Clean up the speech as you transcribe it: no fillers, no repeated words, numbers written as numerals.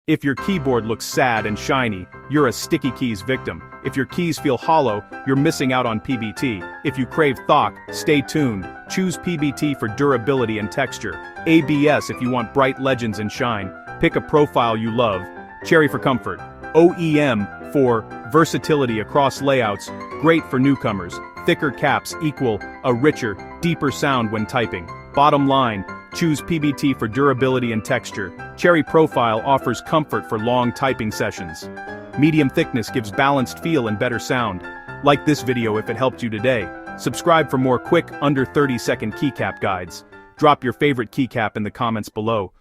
If your keyboard looks sad and shiny, you're a sticky keys victim. If your keys feel hollow, you're missing out on PBT. If you crave thock, stay tuned. Choose PBT for durability and texture. ABS if you want bright legends and shine. Pick a profile you love. Cherry for comfort. OEM for versatility across layouts, great for newcomers. Thicker caps equal a richer, deeper sound when typing. Bottom line, choose PBT for durability and texture. Cherry Profile offers comfort for long typing sessions. Medium thickness gives balanced feel and better sound. Like this video if it helped you today. Subscribe for more quick, under 30-second keycap guides. Drop your favorite keycap in the comments below.